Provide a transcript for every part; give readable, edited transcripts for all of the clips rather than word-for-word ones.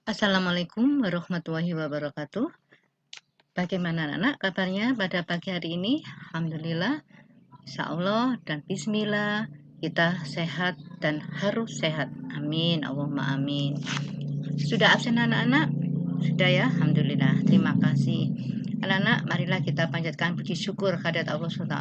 Assalamualaikum warahmatullahi wabarakatuh. Bagaimana anak kabarnya pada pagi hari ini? Alhamdulillah, insya Allah dan bismillah kita sehat dan harus sehat. Amin, Allahumma amin. Sudah absen anak-anak? Sudah ya, Alhamdulillah. Terima kasih. Anak-anak, marilah kita panjatkan puji syukur kehadirat Allah SWT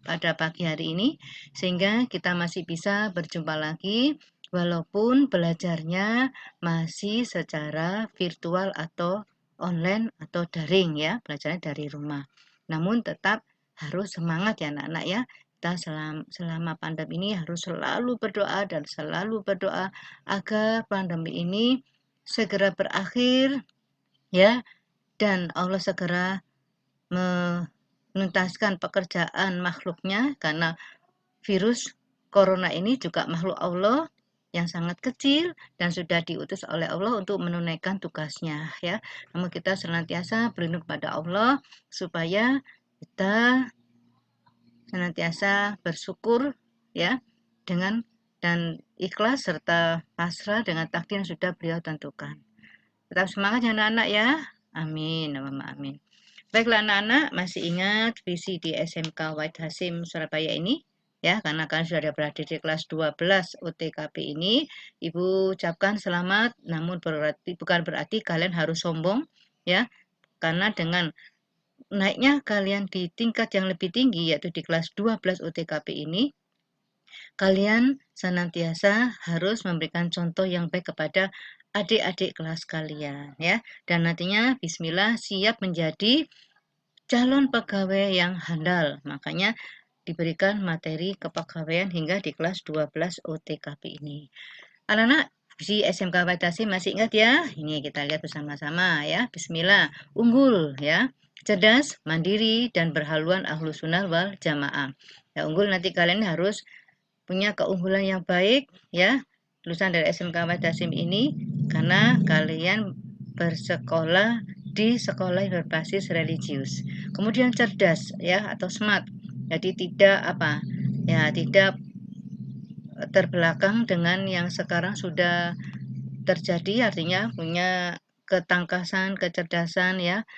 pada pagi hari ini, sehingga kita masih bisa berjumpa lagi, walaupun belajarnya masih secara virtual atau online atau daring ya, belajarnya dari rumah. Namun tetap harus semangat ya anak-anak ya. Kita selama pandemi ini harus selalu berdoa dan selalu berdoa agar pandemi ini segera berakhir ya, dan Allah segera menuntaskan pekerjaan makhluknya, karena virus corona ini juga makhluk Allah yang sangat kecil dan sudah diutus oleh Allah untuk menunaikan tugasnya ya. Namun kita senantiasa berlindung pada Allah supaya kita senantiasa bersyukur ya, dengan dan ikhlas serta pasrah dengan takdir yang sudah beliau tentukan. Tetap semangat ya anak-anak ya. Amin, amin. Baiklah anak-anak, masih ingat visi di SMK Wahid Hasim Surabaya ini? Ya, karena kalian sudah berada di kelas 12 UTKP ini, Ibu ucapkan selamat, namun bukan berarti kalian harus sombong, ya. Karena dengan naiknya kalian di tingkat yang lebih tinggi, yaitu di kelas 12 UTKP ini, kalian senantiasa harus memberikan contoh yang baik kepada adik-adik kelas kalian ya, dan nantinya bismillah siap menjadi calon pegawai yang handal. Makanya diberikan materi kepegawaian hingga di kelas 12 OTKP ini. Anak-anak si SMK Batasi masih ingat ya? Ini kita lihat bersama-sama ya. Bismillah, unggul ya, cerdas, mandiri, dan berhaluan ahlu sunnah wal jamaah. Ya, unggul nanti kalian harus punya keunggulan yang baik ya, lulusan dari SMK Wadasim ini, karena kalian bersekolah di sekolah yang berbasis religius. Kemudian cerdas ya, atau smart. Jadi tidak terbelakang dengan yang sekarang sudah terjadi, artinya punya ketangkasan, kecerdasan ya,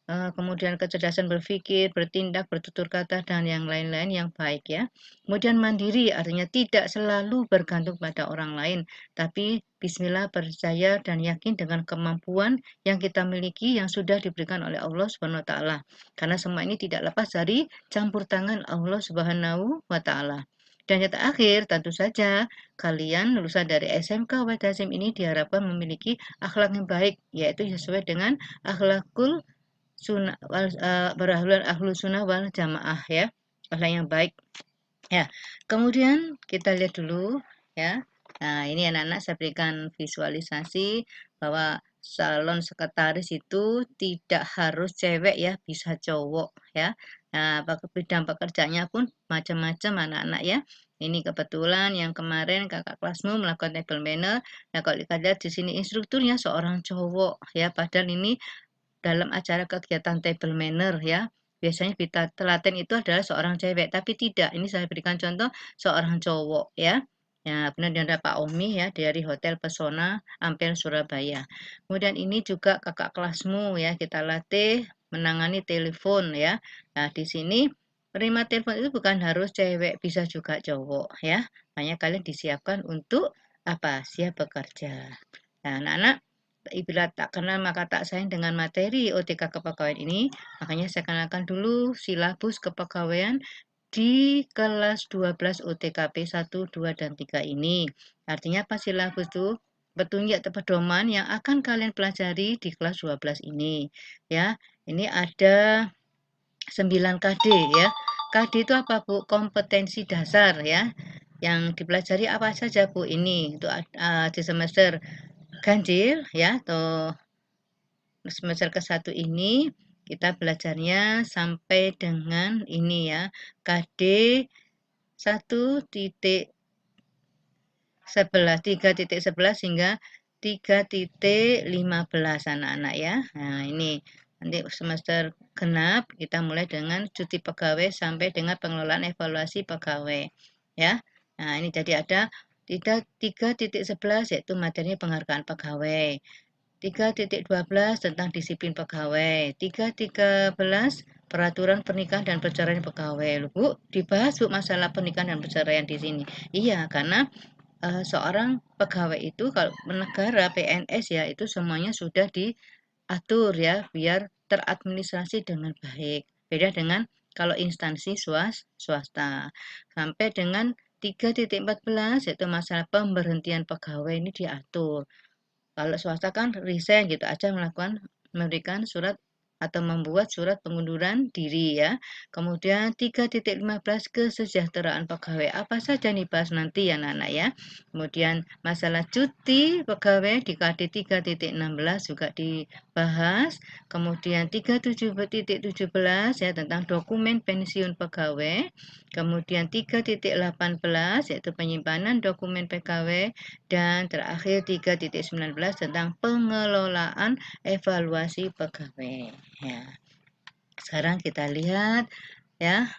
kemudian kecerdasan berpikir, bertindak, bertutur kata, dan yang lain-lain yang baik ya. Kemudian mandiri, artinya tidak selalu bergantung pada orang lain, tapi bismillah percaya dan yakin dengan kemampuan yang kita miliki yang sudah diberikan oleh Allah Subhanahu wa taala. Karena semua ini tidak lepas dari campur tangan Allah Subhanahu wa taala. Dan yang terakhir, tentu saja kalian lulusan dari SMK Wadasim ini diharapkan memiliki akhlak yang baik, yaitu sesuai dengan akhlakul sunnah berhaluan ahlu sunnah wal jamaah ya, akhlak yang baik ya. Kemudian kita lihat dulu ya. Nah, ini anak-anak saya berikan visualisasi bahwa salon sekretaris itu tidak harus cewek ya, bisa cowok ya. Nah, bidang pekerjaannya pun macam-macam anak-anak ya. Ini kebetulan yang kemarin kakak kelasmu melakukan table manner. Nah, kalau kita lihat di sini instrukturnya seorang cowok ya, padahal ini dalam acara kegiatan table manner ya. Biasanya telaten itu adalah seorang cewek, tapi tidak. Ini saya berikan contoh seorang cowok ya. Ya, benar ada Pak Omi ya dari Hotel Pesona Ampel Surabaya. Kemudian ini juga kakak kelasmu ya, kita latih menangani telepon ya. Nah, di sini penerima telepon itu bukan harus cewek, bisa juga cowok ya. Makanya kalian disiapkan untuk apa? Siap bekerja. Nah, anak-anak, bila tak kenal maka tak sayang dengan materi OTK kepegawaian ini, makanya saya kenalkan dulu silabus kepegawaian di kelas 12 UTKP 1, 2, dan 3 ini. Artinya apa silabus itu? Petunjuk atau pedoman yang akan kalian pelajari di kelas 12 ini. Ya, ini ada 9 KD ya. KD itu apa Bu? Kompetensi dasar ya. Yang dipelajari apa saja Bu? Ini untuk di semester ganjil ya, atau semester ke-1 ini kita belajarnya sampai dengan ini ya, KD 1.11, 3.11 hingga 3.15 anak-anak ya. Nah, ini nanti semester genap kita mulai dengan cuti pegawai sampai dengan pengelolaan evaluasi pegawai ya. Nah, ini jadi ada 3.11 yaitu materinya penghargaan pegawai. 3.12 tentang disiplin pegawai. 3.13 peraturan pernikahan dan perceraian pegawai. Loh, Bu, dibahas Bu masalah pernikahan dan perceraian di sini. Iya, karena seorang pegawai itu kalau negara PNS ya itu semuanya sudah diatur ya biar teradministrasi dengan baik. Beda dengan kalau instansi swasta. Sampai dengan 3.14 yaitu masalah pemberhentian pegawai ini diatur. Kalau swasta kan resign gitu aja memberikan surat atau membuat surat pengunduran diri ya. Kemudian 3.15 kesejahteraan pegawai. Apa saja nih bahas nanti ya Nana ya. Kemudian masalah cuti pegawai di KD 3.16 juga dibahas. Kemudian 3.17 ya tentang dokumen pensiun pegawai. Kemudian 3.18 yaitu penyimpanan dokumen pegawai dan terakhir 3.19 tentang pengelolaan evaluasi pegawai. Ya. Sekarang kita lihat ya.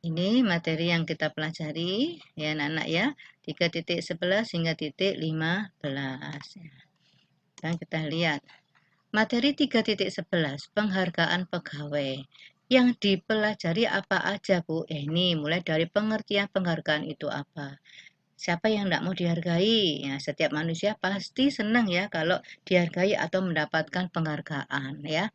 Ini materi yang kita pelajari ya anak-anak ya. 3.11 hingga titik 15. Dan kita lihat materi 3.11 penghargaan pegawai. Yang dipelajari apa aja Bu? Ini mulai dari pengertian penghargaan itu apa. Siapa yang tidak mau dihargai? Ya, setiap manusia pasti senang ya kalau dihargai atau mendapatkan penghargaan ya.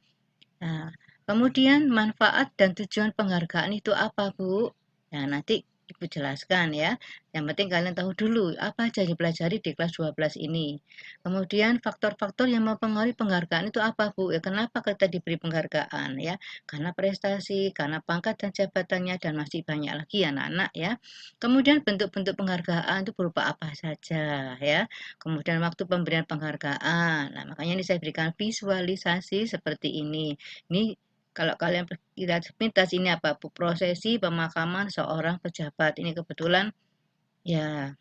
Nah, kemudian manfaat dan tujuan penghargaan itu apa, Bu? Nah, nanti Ibu jelaskan ya. Yang penting kalian tahu dulu apa aja yang dipelajari di kelas 12 ini. Kemudian faktor-faktor yang mempengaruhi penghargaan itu apa, Bu? Ya, kenapa kita diberi penghargaan ya? Karena prestasi, karena pangkat dan jabatannya dan masih banyak lagi anak-anak ya. Kemudian bentuk-bentuk penghargaan itu berupa apa saja ya. Kemudian waktu pemberian penghargaan. Nah, makanya ini saya berikan visualisasi seperti ini. Ini kalau kalian lihat sepintas ini apa? Prosesi pemakaman seorang pejabat. Ini kebetulan ya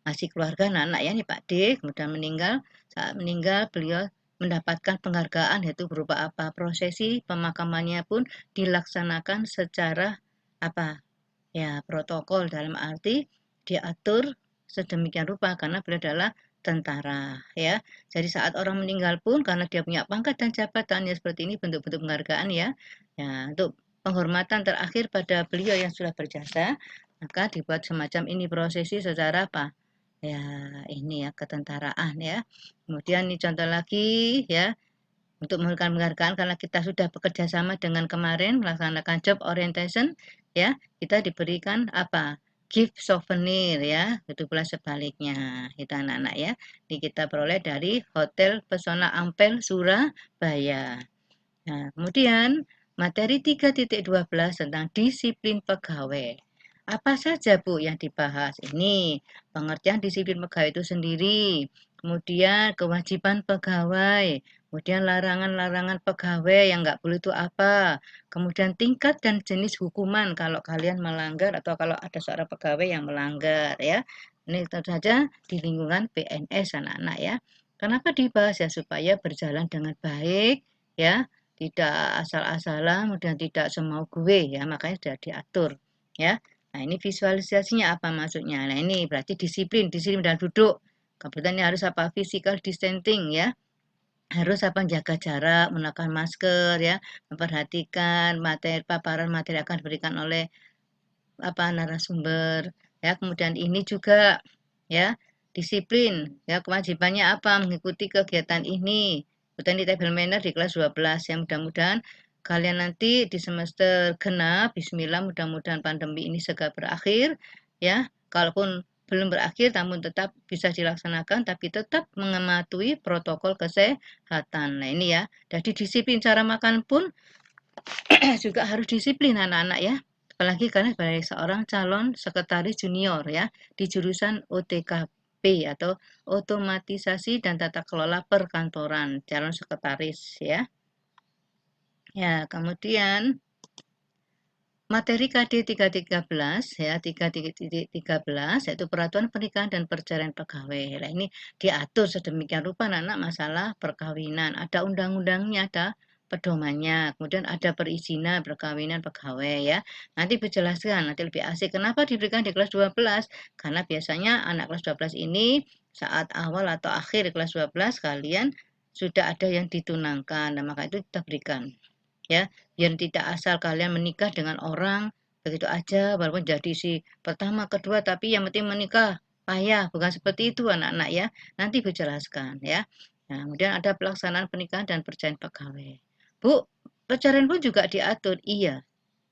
masih keluarga anak-anak ya nih Pak D. Kemudian meninggal. Saat meninggal beliau mendapatkan penghargaan yaitu berupa apa? Prosesi pemakamannya pun dilaksanakan secara apa? Ya protokol dalam arti diatur sedemikian rupa karena beliau adalah tentara ya. Jadi saat orang meninggal pun karena dia punya pangkat dan jabatan ya seperti ini bentuk-bentuk penghargaan ya. Ya, untuk penghormatan terakhir pada beliau yang sudah berjasa, maka dibuat semacam ini prosesi secara apa? Ya, ini ya ketentaraan ya. Kemudian ini contoh lagi ya untuk memberikan penghargaan karena kita sudah bekerja sama dengan kemarin melaksanakan job orientation ya kita diberikan apa gift souvenir ya itu pula sebaliknya kita anak-anak ya ini kita peroleh dari Hotel Pesona Ampel Surabaya. Nah kemudian materi 3.12 tentang disiplin pegawai. Apa saja Bu yang dibahas? Ini pengertian disiplin pegawai itu sendiri, kemudian kewajiban pegawai, kemudian larangan-larangan pegawai yang nggak boleh itu apa, kemudian tingkat dan jenis hukuman kalau kalian melanggar atau kalau ada seorang pegawai yang melanggar ya. Ini tentu saja di lingkungan PNS anak-anak ya. Kenapa dibahas ya supaya berjalan dengan baik ya, tidak asal-asalan, kemudian tidak semau gue ya, makanya sudah diatur ya. Nah, ini visualisasinya apa maksudnya? Nah, ini berarti disiplin dan duduk. Kemudian ini harus apa? Physical distancing ya. Harus apa? Jaga jarak, menggunakan masker ya, memperhatikan paparan materi akan diberikan oleh apa narasumber ya. Kemudian ini juga ya, disiplin ya, kewajibannya apa? Mengikuti kegiatan ini. Kemudian di table manner di kelas 12 ya, mudah-mudahan kalian nanti di semester genap, bismillah mudah-mudahan pandemi ini segera berakhir ya. Kalaupun belum berakhir namun tetap bisa dilaksanakan tapi tetap mematuhi protokol kesehatan. Nah, ini ya. Jadi disiplin cara makan pun juga harus disiplin anak-anak ya. Apalagi karena sebagai seorang calon sekretaris junior ya di jurusan OTKP atau otomatisasi dan tata kelola perkantoran, calon sekretaris ya. Ya, kemudian materi KD 313 ya 3.13 yaitu peraturan pernikahan dan perceraian pegawai. Nah, ini diatur sedemikian rupa anak masalah perkawinan. Ada undang-undangnya, ada pedomannya, kemudian ada perizinan perkawinan pegawai ya. Nanti dijelaskan, nanti lebih asik. Kenapa diberikan di kelas 12? Karena biasanya anak kelas 12 ini saat awal atau akhir kelas 12 kalian sudah ada yang ditunangkan. Nah, maka itu kita berikan ya, biar tidak asal kalian menikah dengan orang begitu aja walaupun jadi si pertama, kedua tapi yang penting menikah. Payah, bukan seperti itu anak-anak ya. Nanti dijelaskan ya. Nah, kemudian ada pelaksanaan pernikahan dan perceraian pegawai. Bu, perceraian pun juga diatur. Iya,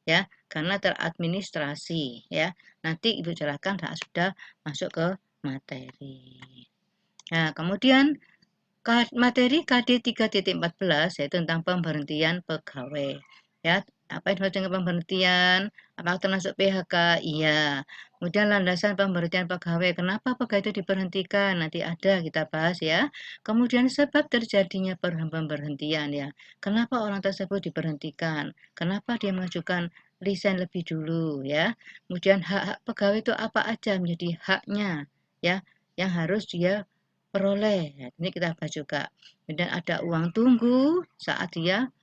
ya, karena teradministrasi ya. Nanti Ibu jelaskan saat sudah masuk ke materi. Nah, kemudian materi KD 3.14 yaitu tentang pemberhentian pegawai. Ya, apa yang dimaksud dengan pemberhentian? Apakah termasuk PHK? Iya. Kemudian landasan pemberhentian pegawai. Kenapa pegawai itu diberhentikan? Nanti ada kita bahas ya. Kemudian sebab terjadinya pemberhentian ya. Kenapa orang tersebut diberhentikan? Kenapa dia mengajukan resign lebih dulu ya. Kemudian hak-hak pegawai itu apa aja menjadi haknya ya yang harus dia peroleh. Ini kita bahas juga. Kemudian ada uang tunggu saat dia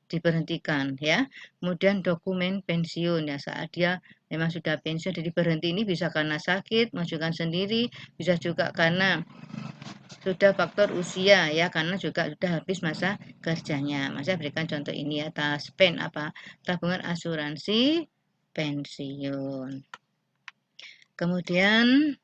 diberhentikan ya. Kemudian dokumen pensiun ya saat dia memang sudah pensiun jadi berhenti ini bisa karena sakit, mengajukan sendiri, bisa juga karena sudah faktor usia ya karena juga sudah habis masa kerjanya. Saya berikan contoh ini ya, TASPEN apa tabungan asuransi pensiun. Kemudian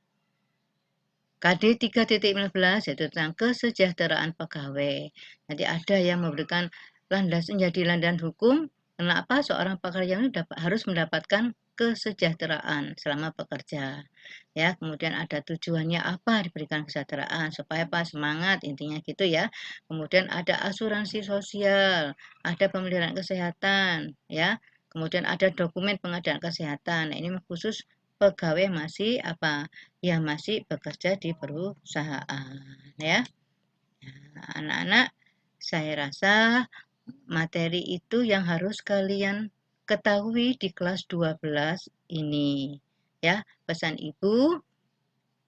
KD 3.15 yaitu tentang kesejahteraan pegawai. Nanti ada yang memberikan menjadi landasan hukum kenapa seorang pekerja ini harus mendapatkan kesejahteraan selama bekerja. Ya, kemudian ada tujuannya apa diberikan kesejahteraan supaya apa semangat intinya gitu ya. Kemudian ada asuransi sosial, ada pemeliharaan kesehatan, ya. Kemudian ada dokumen pengadaan kesehatan. Nah, ini khusus pegawai masih apa yang masih bekerja di perusahaan ya. Nah, anak-anak, saya rasa materi itu yang harus kalian ketahui di kelas 12 ini. Ya, pesan Ibu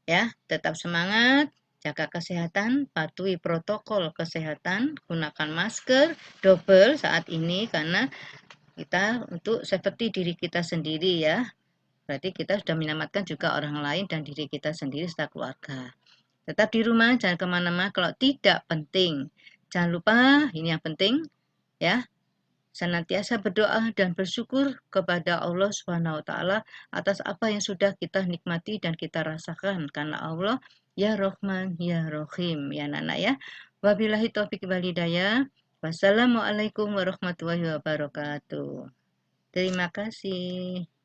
ya, tetap semangat, jaga kesehatan, patuhi protokol kesehatan, gunakan masker double saat ini karena kita untuk seperti diri kita sendiri ya. Berarti kita sudah menyelamatkan juga orang lain dan diri kita sendiri serta keluarga. Tetap di rumah, jangan kemana-mana kalau tidak penting. Jangan lupa, ini yang penting, ya. Senantiasa berdoa dan bersyukur kepada Allah Subhanahu wa Ta'ala atas apa yang sudah kita nikmati dan kita rasakan. Karena Allah, ya Rahman, ya Rahim, ya Nana ya. Wabillahi taufiq wal hidayah. Wassalamualaikum warahmatullahi wabarakatuh. Terima kasih.